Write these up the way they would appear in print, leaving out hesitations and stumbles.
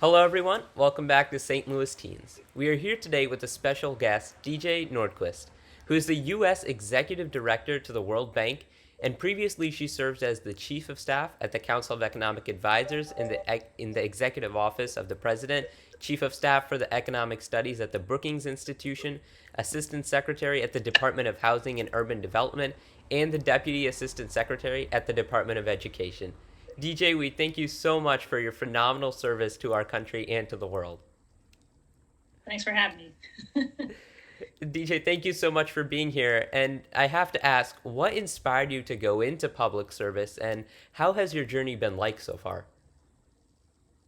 Hello, everyone. Welcome back to St. Louis Teens. We are here today with a special guest, DJ Nordquist, who is the U.S. Executive Director to the World Bank, and previously she served as the Chief of Staff at the Council of Economic Advisors in the Executive Office of the President, Chief of Staff for the Economic Studies at the Brookings Institution, Assistant Secretary at the Department of Housing and Urban Development, and the Deputy Assistant Secretary at the Department of Education. DJ, we thank you so much for your phenomenal service to our country and to the world. Thanks for having me. DJ, thank you so much for being here. And I have to ask, what inspired you to go into public service, and how has your journey been like so far?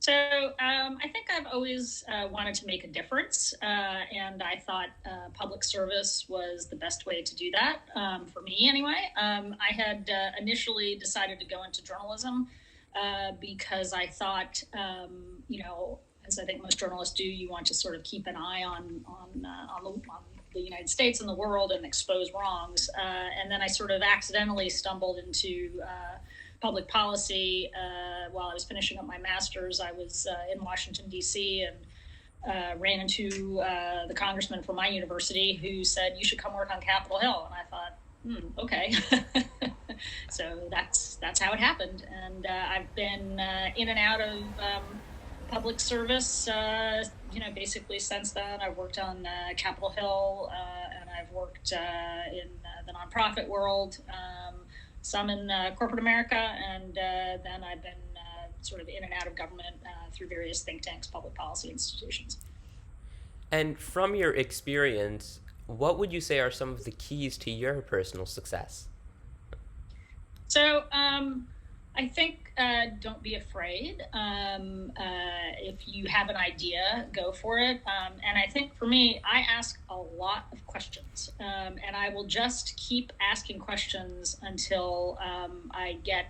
I think I've always wanted to make a difference, and I thought public service was the best way to do that, for me anyway. I had initially decided to go into journalism because I thought, as I think most journalists do, you want to sort of keep an eye on the United States and the world and expose wrongs. And then I sort of accidentally stumbled into public policy while I was finishing up my master's. I was in Washington, D.C., and ran into the congressman from my university who said, "You should come work on Capitol Hill." And I thought, okay. So that's how it happened. And I've been in and out of public service, basically since then. I've worked on Capitol Hill, and I've worked in the nonprofit world, some in corporate America, and then I've been sort of in and out of government through various think tanks, public policy institutions. And from your experience, what would you say are some of the keys to your personal success? So I think don't be afraid. If you have an idea, go for it. And I think for me, I ask a lot of questions, and I will just keep asking questions until I get,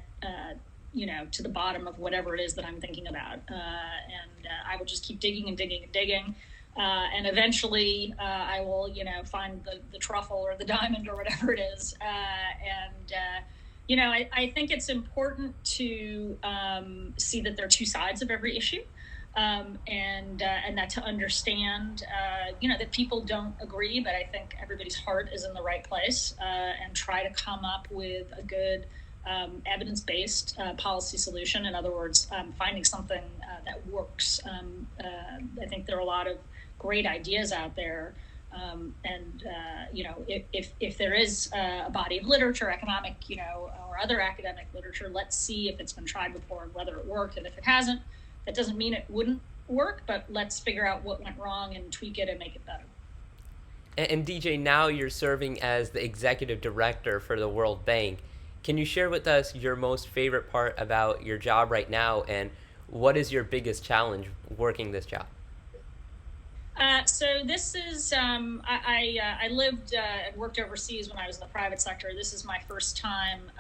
to the bottom of whatever it is that I'm thinking about. And I will just keep digging and digging and digging. And eventually I will, find the truffle or the diamond or whatever it is. I think it's important to see that there are two sides of every issue, and that to understand, that people don't agree, but I think everybody's heart is in the right place, and try to come up with a good evidence-based policy solution. In other words, finding something that works. I think there are a lot of great ideas out there. If there is a body of literature, economic, or other academic literature, let's see if it's been tried before and whether it worked. And if it hasn't, that doesn't mean it wouldn't work, but let's figure out what went wrong and tweak it and make it better. And DJ, now you're serving as the executive director for the World Bank. Can you share with us your most favorite part about your job right now, and what is your biggest challenge working this job? So this is, I lived and worked overseas when I was in the private sector. This is my first time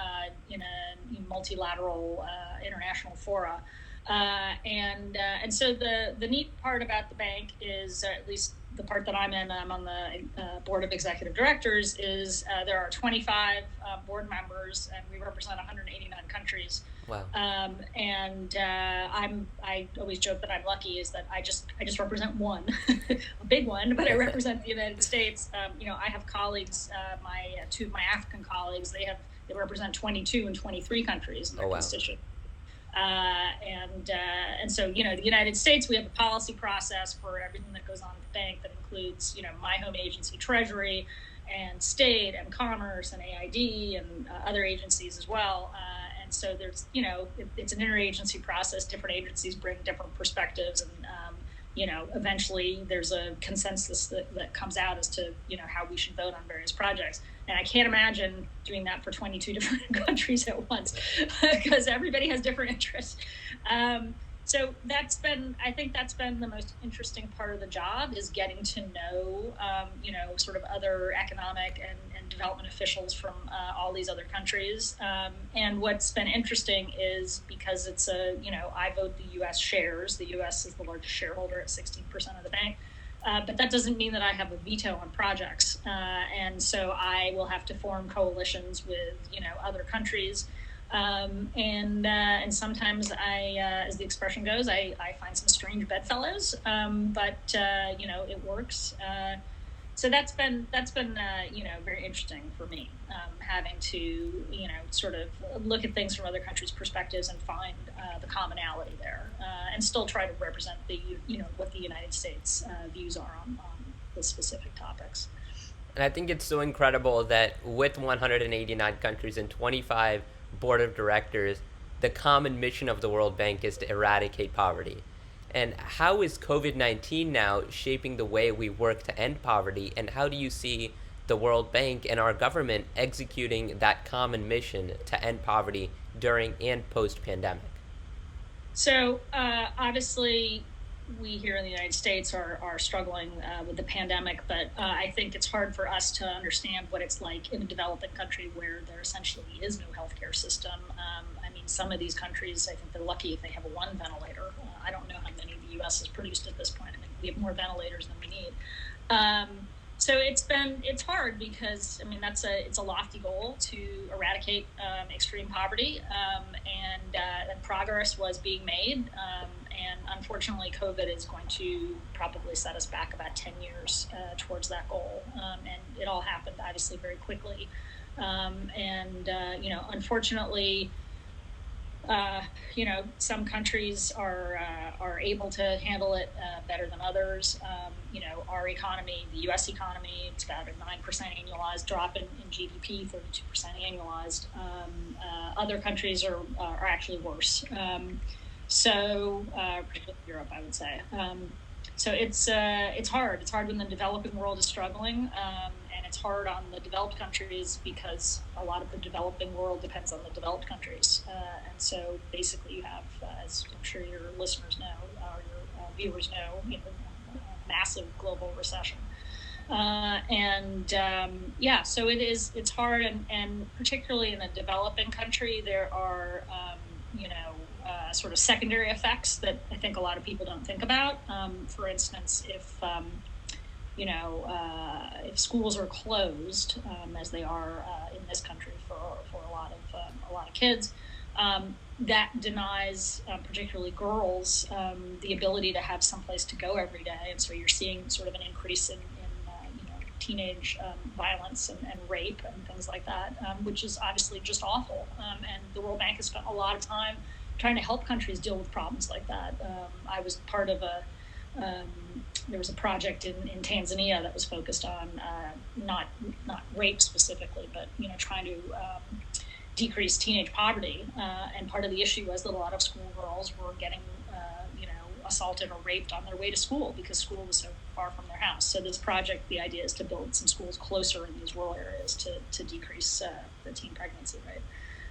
in a multilateral international fora. And so the neat part about the bank is, at least the part that I'm in, I'm on the board of executive directors, is there are 25 board members, and we represent 189 countries. Wow. I always joke that I'm lucky, is that I just represent one, a big one, but I represent the United States. I have colleagues, two of my African colleagues, they represent 22 and 23 countries in their constituents. And so, the United States, we have a policy process for everything that goes on at the bank that includes, my home agency, Treasury, and State, and Commerce, and AID, and other agencies as well. And so there's, it's an interagency process. Different agencies bring different perspectives, and, eventually there's a consensus that comes out as to, how we should vote on various projects. And I can't imagine doing that for 22 different countries at once, because everybody has different interests. So I think that's been the most interesting part of the job, is getting to know, sort of other economic and development officials from all these other countries. And what's been interesting is, because it's I vote the U.S. shares. The U.S. is the largest shareholder at 16% of the bank. But that doesn't mean that I have a veto on projects. And so I will have to form coalitions with, other countries. And sometimes as the expression goes, I find some strange bedfellows, but it works. So that's been very interesting for me, having to sort of look at things from other countries' perspectives and find the commonality there, and still try to represent what the United States views are on the specific topics. And I think it's so incredible that with 189 countries and 25 board of directors, the common mission of the World Bank is to eradicate poverty. And how is COVID 19 now shaping the way we work to end poverty? And how do you see the World Bank and our government executing that common mission to end poverty during and post pandemic? So obviously, we here in the United States are struggling with the pandemic, but I think it's hard for us to understand what it's like in a developing country where there essentially is no healthcare system. I mean, some of these countries, I think they're lucky if they have one ventilator. I don't know how many the U.S. has produced at this point. I think we have more ventilators than we need. So it's hard because I mean it's a lofty goal to eradicate extreme poverty, and progress was being made, and unfortunately COVID is going to probably set us back about 10 years towards that goal, and it all happened obviously very quickly, unfortunately. Some countries are able to handle it better than others. Our economy, the U.S. economy, it's about a 9% annualized drop in GDP, 32% annualized. Other countries are actually worse. Particularly Europe, I would say. So it's hard. It's hard when the developing world is struggling, and it's hard on the developed countries because a lot of the developing world depends on the developed countries. And so basically, you have, as I'm sure your listeners know, or your viewers know, massive global recession. So it's hard, and particularly in a developing country, there are sort of secondary effects that I think a lot of people don't think about. For instance, if schools are closed, as they are in this country for a lot of kids, that denies particularly girls the ability to have someplace to go every day, and so you're seeing sort of an increase in teenage violence and rape and things like that, which is obviously just awful. And the World Bank has spent a lot of time trying to help countries deal with problems like that. I was part of there was a project in Tanzania that was focused on not rape specifically, but trying to decrease teenage poverty. And part of the issue was that a lot of schoolgirls were getting assaulted or raped on their way to school because school was so far from their house. So this project, the idea is to build some schools closer in these rural areas to decrease the teen pregnancy rate.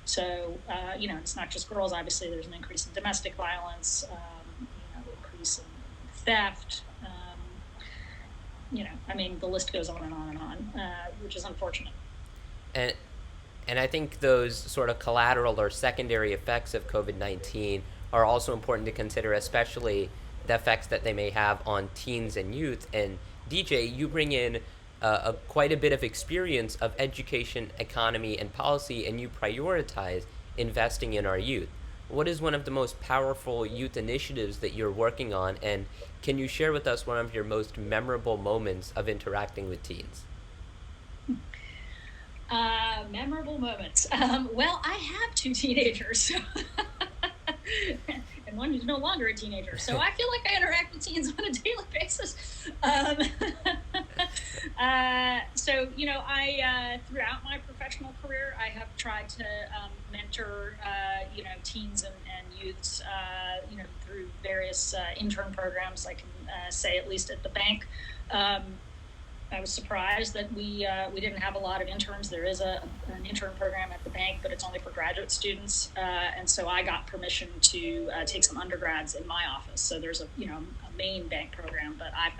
So, it's not just girls. Obviously, there's an increase in domestic violence, increase in theft. The list goes on and on and on, which is unfortunate. And I think those sort of collateral or secondary effects of COVID-19 are also important to consider, especially the effects that they may have on teens and youth. And DJ, you bring in quite a bit of experience of education, economy, and policy, and you prioritize investing in our youth. What is one of the most powerful youth initiatives that you're working on, and can you share with us one of your most memorable moments of interacting with teens? Memorable moments. Well, I have two teenagers, and one who's no longer a teenager. So I feel like I interact with teens on a daily basis. I throughout my professional career, I have tried to mentor, teens and youths, through various intern programs. I can say, at least at the bank. I was surprised that we didn't have a lot of interns. There is an intern program at the bank, but it's only for graduate students. And so I got permission to take some undergrads in my office. So there's a main bank program, but I'm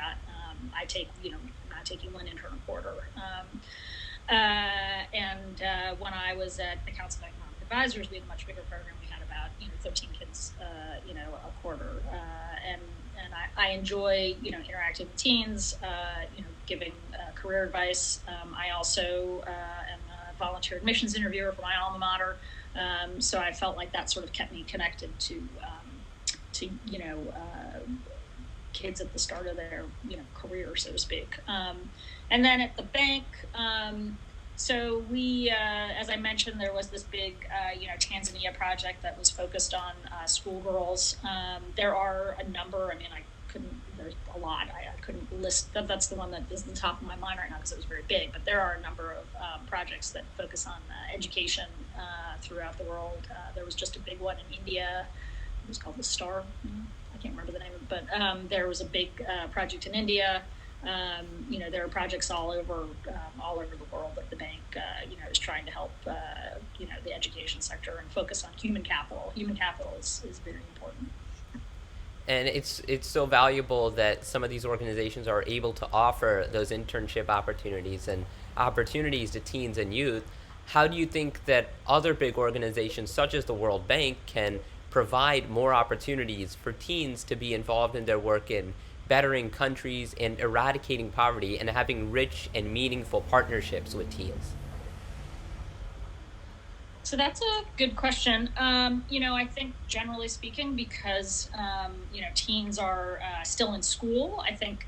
taking one intern a quarter. When I was at the Council of Economic Advisors, we had a much bigger program. We had about 13 kids, a quarter. And I enjoy interacting with teens, giving career advice. I also am a volunteer admissions interviewer for my alma mater. So I felt like that sort of kept me connected to kids at the start of their career, so to speak. And then at the bank, so we, as I mentioned, there was this big, Tanzania project that was focused on schoolgirls. There are a number. I mean, there's a lot. I couldn't list. That's the one that is the top of my mind right now because it was very big. But there are a number of projects that focus on education throughout the world. There was just a big one in India. It was called the Star. I can't remember the name of it, but there was a big project in India. There are projects all over the world that the bank, is trying to help, the education sector and focus on human capital. Human capital is very important. And it's so valuable that some of these organizations are able to offer those internship opportunities and opportunities to teens and youth. How do you think that other big organizations such as the World Bank can provide more opportunities for teens to be involved in their work in bettering countries and eradicating poverty and having rich and meaningful partnerships with teens? So that's a good question. I think generally speaking, because teens are still in school, I think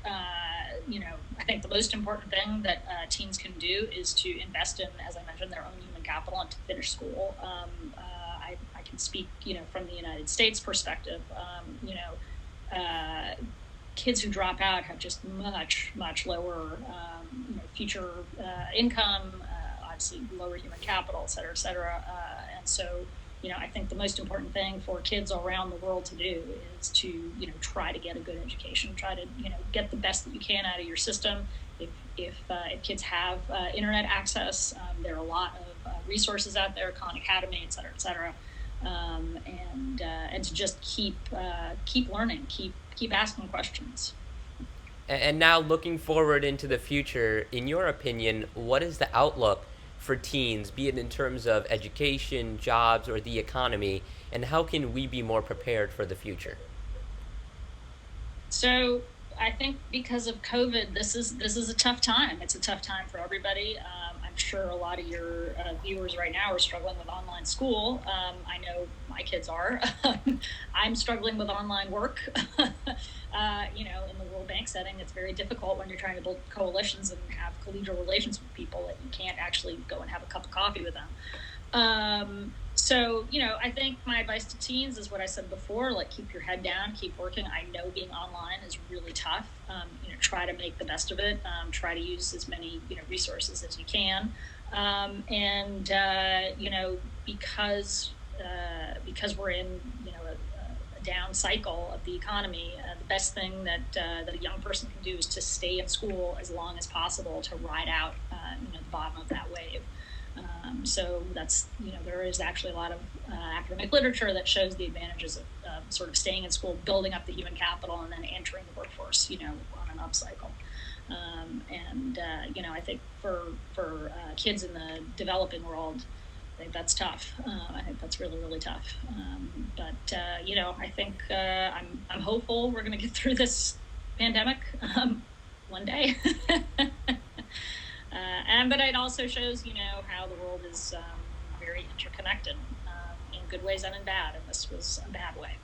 the most important thing that teens can do is to invest in, as I mentioned, their own human capital and to finish school. I can speak, from the United States perspective. Kids who drop out have just much lower, future income. Obviously lower human capital, et cetera, et cetera. And so, I think the most important thing for kids around the world to do is to, try to get a good education, try to, get the best that you can out of your system. If kids have internet access, there are a lot of resources out there, Khan Academy, et cetera, et cetera. And to just keep learning, keep asking questions. And now looking forward into the future, in your opinion, what is the outlook for teens, be it in terms of education, jobs, or the economy, and how can we be more prepared for the future? So I think because of COVID, this is a tough time. It's a tough time for everybody. I'm sure a lot of your viewers right now are struggling with online school. I know my kids are. I'm struggling with online work. In the World Bank setting, it's very difficult when you're trying to build coalitions and have collegial relations with people that you can't actually go and have a cup of coffee with them. So, I think my advice to teens is what I said before, like keep your head down, keep working. I know being online is really tough. Try to make the best of it. Try to use as many, resources as you can. Because we're in, a down cycle of the economy, the best thing that a young person can do is to stay in school as long as possible to ride out, the bottom of that wave. So that's, there is actually a lot of academic literature that shows the advantages of sort of staying in school, building up the human capital, and then entering the workforce, on an upcycle. I think for kids in the developing world, I think that's tough. I think that's really, really tough. I think I'm hopeful we're going to get through this pandemic one day. But it also shows, how the world is very interconnected in good ways and in bad, and this was a bad way.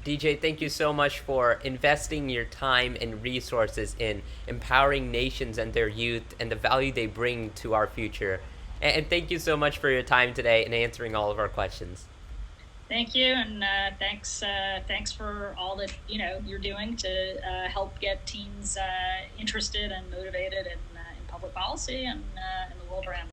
DJ, thank you so much for investing your time and resources in empowering nations and their youth and the value they bring to our future. And thank you so much for your time today and answering all of our questions. Thank you, and thanks for all that you're doing to help get teens interested and motivated in public policy and in the world around.